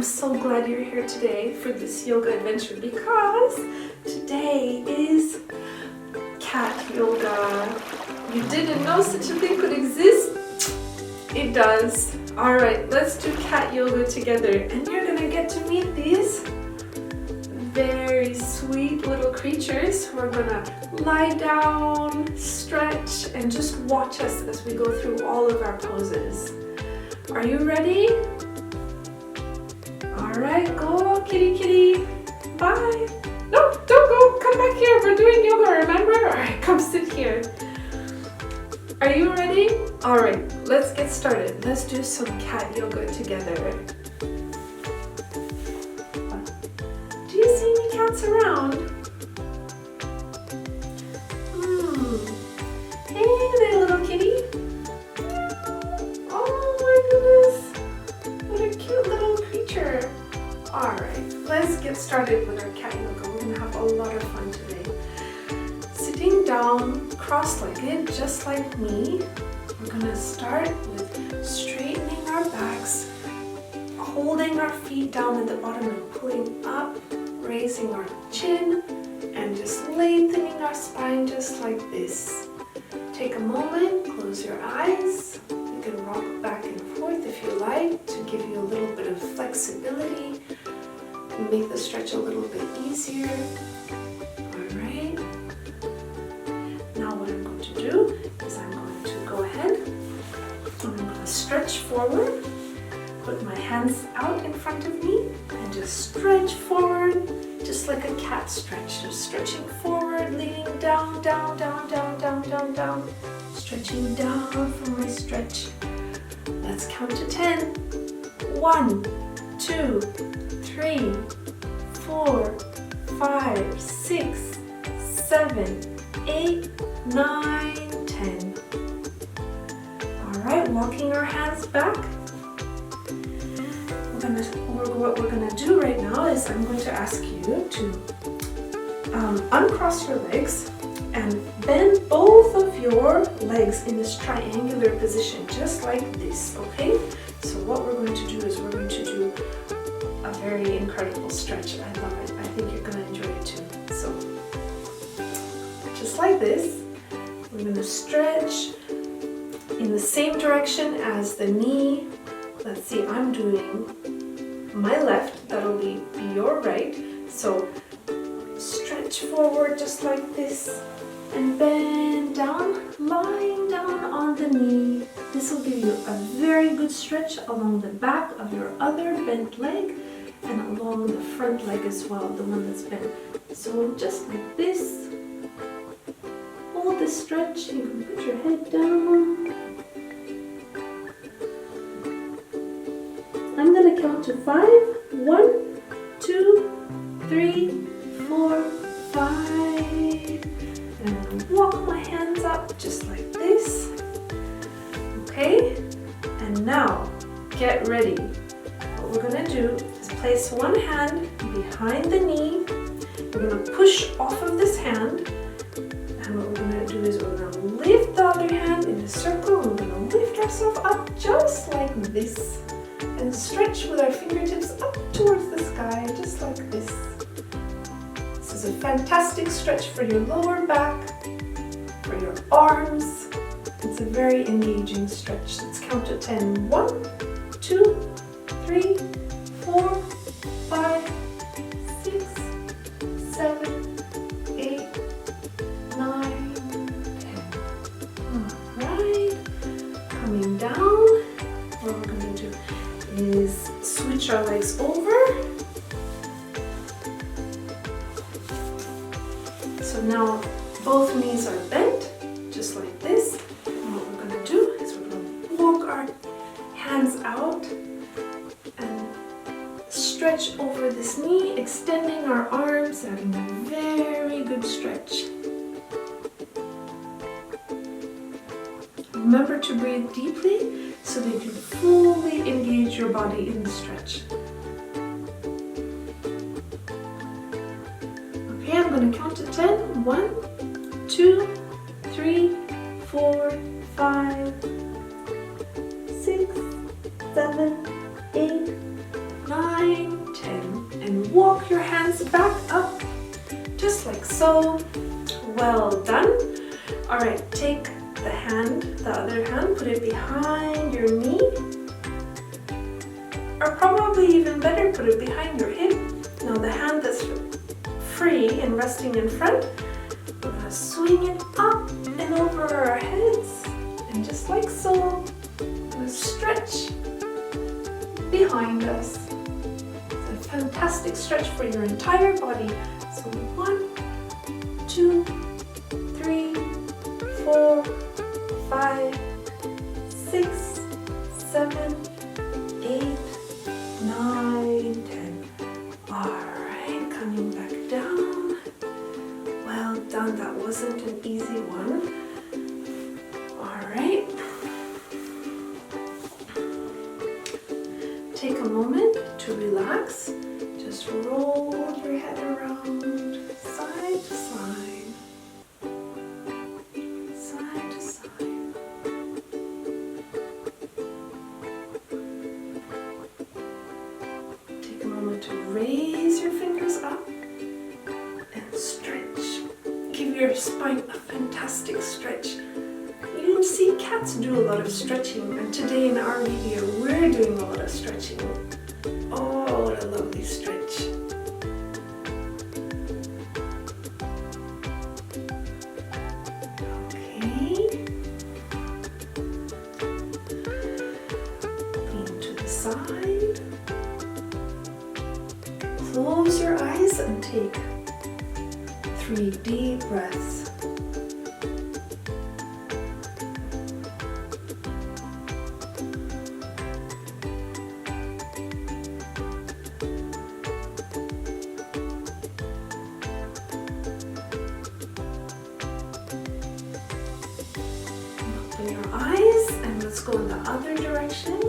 so glad you're here today for this yoga adventure because today is cat yoga. You didn't know such a thing could exist? It does. Alright, let's do cat yoga together, and you're gonna get to meet these very sweet little creatures who are gonna lie down, stretch, and just watch us as we go through all of our poses. Are you ready? Alright, go kitty kitty. Bye. No, don't go. Come back here. We're doing yoga, remember? Alright, come sit here. Are you ready? Alright, let's get started. Let's do some cat yoga together. Do you see any cats around? Hey there, little kitty. Oh my goodness. What a cute little creature. Alright, let's get started with our cat yoga. We're going to have a lot of fun today. Sitting down, cross-legged, just like me. We're going to start with straightening our backs, holding our feet down at the bottom and pulling up, raising our chin, and just lengthening our spine just like this. Take a moment, close your eyes. You can rock back and forth if you like to give you a little bit of flexibility and make the stretch a little bit easier. Alright. Now what I'm going to do is I'm going to go ahead and I'm going to stretch forward, put my hands out in front of me and just stretch forward just like a cat stretch. Just stretching forward, leaning down, down, down, down, down, down, down. Stretching down from my stretch. Let's count to 10. 1, 2, 3, 4, 5, 6, 7, 8, 9, 10. Alright, walking our hands back. What we're going to do right now is I'm going to ask you to uncross your legs and bend both of your legs in this triangular position, just like this, okay? So what we're going to do is we're going to do a very incredible stretch. I love it. I think you're going to enjoy it too. So just like this, we're going to stretch in the same direction as the knee. Let's see, I'm doing my left, that'll be your right. So stretch forward just like this and bend down, lying down on the knee. This will give you a very good stretch along the back of your other bent leg and along the front leg as well, the one that's bent. So just like this, hold this stretch. You can put your head down. I'm going to count to 5. 1, 2, 3, 4, 5. And I'm going to walk my hands up just like this. Okay? And now, get ready. What we're going to do is place one hand behind the knee. We're going to push off of this hand. And what we're going to do is we're going to lift the other hand in a circle. We're going to lift ourselves up just like this. And stretch with our fingertips up towards the sky, just like this. This is a fantastic stretch for your lower back, for your arms. It's a very engaging stretch. Let's count to 10. 1, 2, 3, 4, 5, 6, 7, 8, 9, 10. Alright. Coming down. What we're going to do is switch our legs over. So now both knees are bent, just like this. And what we're going to do is we're going to walk our hands out and stretch over this knee, extending our arms, having a very good stretch. Remember to breathe deeply so that you fully engage your body in the stretch. Okay, I'm going to count to 10. 1, 2, 3, 4, 5, 6, 7, 8, 9, 10, and walk your hands back up, just like so. Well done. All right, take the other hand, put it behind your knee, or probably even better, put it behind your hip. Now the hand that's free and resting in front, we're gonna swing it up and over our heads, and just like so, we're gonna stretch behind us. It's a fantastic stretch for your entire body. So 1, 2, 3, 4, 5, 6, 7, 8, 9, 10. Alright, coming back down. Well done, that wasn't an easy one. Alright. Take a moment to relax. Just roll your head around side to side. Side to side. Take a moment to raise your fingers up and stretch. Give your spine a fantastic stretch. You see cats do a lot of stretching, and today in our video we're doing a lot of stretching. Oh, what a lovely stretch. Okay. Lean to the side. Close your eyes and take 3 deep breaths. Open your eyes and let's go in the other direction.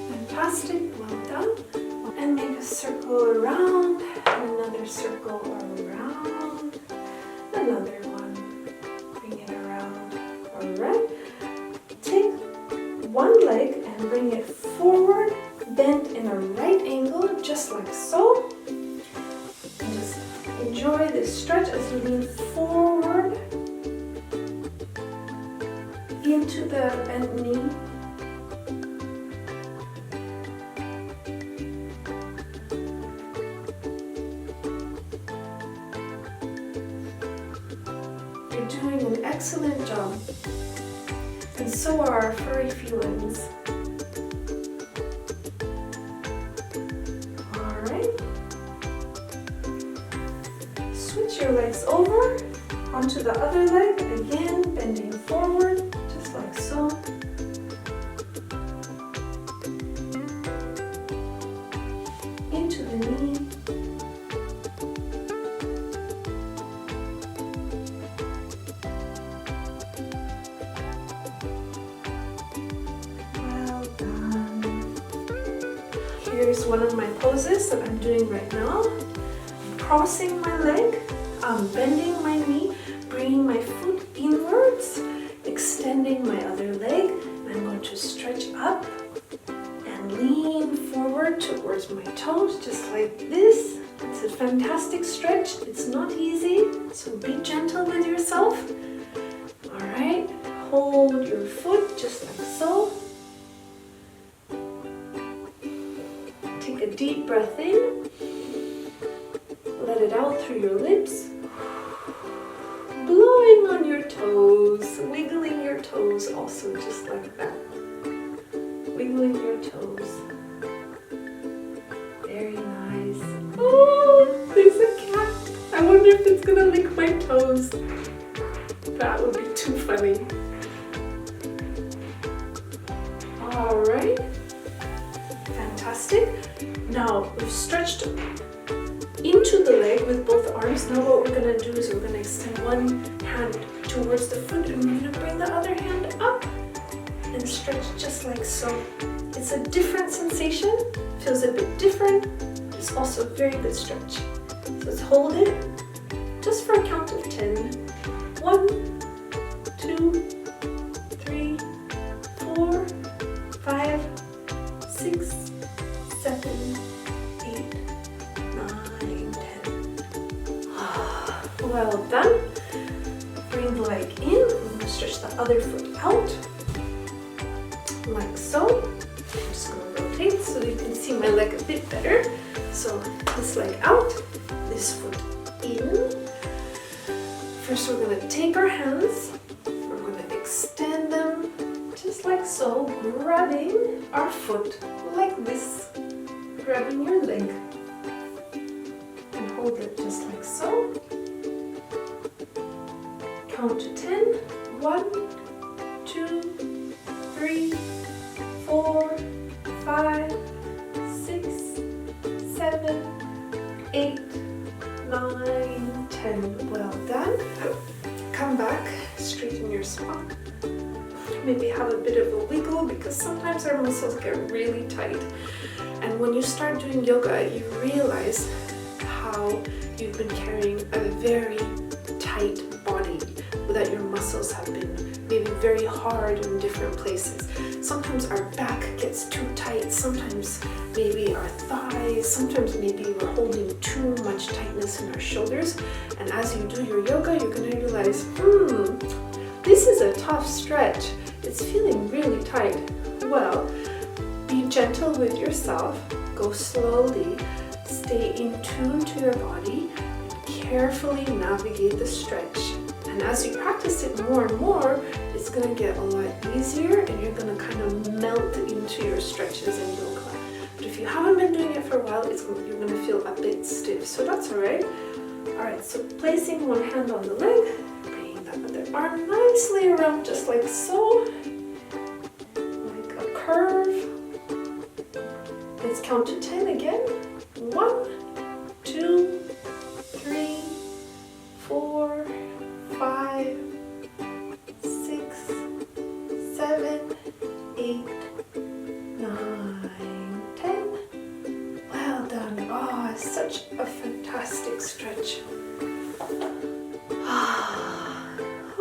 Fantastic, well done. And make a circle around, and another circle around, another one. Bring it around. Alright. Take one leg and bring it forward, bent in a right angle, just like so. And just enjoy this stretch as you lean forward into the bent knee. You're doing an excellent job, and so are our furry felines. Alright. Switch your legs over onto the other leg, again bending forward, just like so. Into the knee. Well done. Here's one of my poses that I'm doing right now. I'm crossing my leg, bending my knee, bringing my foot inwards, extending my other leg. I'm going to stretch up and lean forward towards my toes, just like this. It's a fantastic stretch. It's not easy, so be gentle with yourself. All right, hold your foot just like so. Take a deep breath in. Let it out through your lips. Blowing on your toes, wiggling your toes also just like that. Wiggling your toes. Very nice. Oh, there's a cat. I wonder if it's gonna lick my toes. That would be too funny. Alright. Fantastic. Now we've stretched into the leg with both arms. Now what we're going to do is we're going to extend one hand towards the foot and we're going to bring the other hand up and stretch just like so. It's a different sensation, feels a bit different. It's also a very good stretch. So let's hold it just for a count of 10. 1, 2, 3, 4, 5, 6, 7, 8, 9, 10. Well done. Bring the leg in. I'm going to stretch the other foot out, like so. I'm just going to rotate so you can see my leg a bit better. So this leg out, this foot in. First we're going to take our hands, we're going to extend them just like so, grabbing our foot like this, grabbing your leg, and hold it just like so. Count to 10. 1, 2, 3, 4, 5, 6, 7, 8, 9, 10. Well done. Come back, straighten your spine. Maybe have a bit of a wiggle because sometimes our muscles get really tight. And when you start doing yoga, you realize how you've been carrying a very tight body, that your muscles have been maybe very hard in different places. Sometimes our back gets too tight, sometimes maybe our thighs, sometimes maybe we're holding too much tightness in our shoulders. And as you do your yoga, you're going to realize, this is a tough stretch. It's feeling really tight. Well, be gentle with yourself, go slowly, stay in tune to your body, and carefully navigate the stretch. And as you practice it more and more, it's going to get a lot easier and you're going to kind of melt into your stretches in yoga. But if you haven't been doing it for a while, you're going to feel a bit stiff. So that's alright. Alright, so placing one hand on the leg, bringing that other arm nicely around just like so, like a curve. Let's count to 10 again. 1, 2, 3, 4, 5, 6, 7, 8, 9, 10. Well done. Oh, such a fantastic stretch.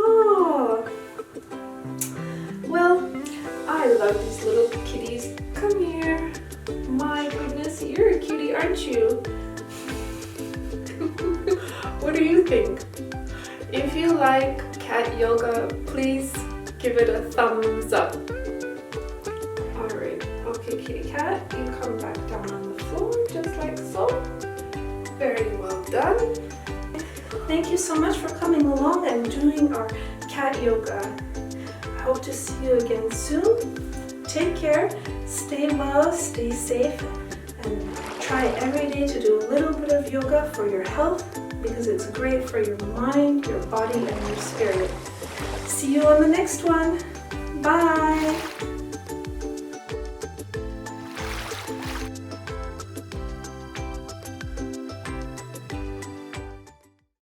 Oh. Well, I love these little kitties. Come here. My goodness, you're a cutie, aren't you? What do you think? If you like cat yoga, please give it a thumbs up. Alright, okay kitty cat, you come back down on the floor just like so. Very well done. Thank you so much for coming along and doing our cat yoga. I hope to see you again soon. Take care, stay well, stay safe, and try every day to do a little bit of yoga for your health, because it's great for your mind, your body, and your spirit. See you on the next one. Bye!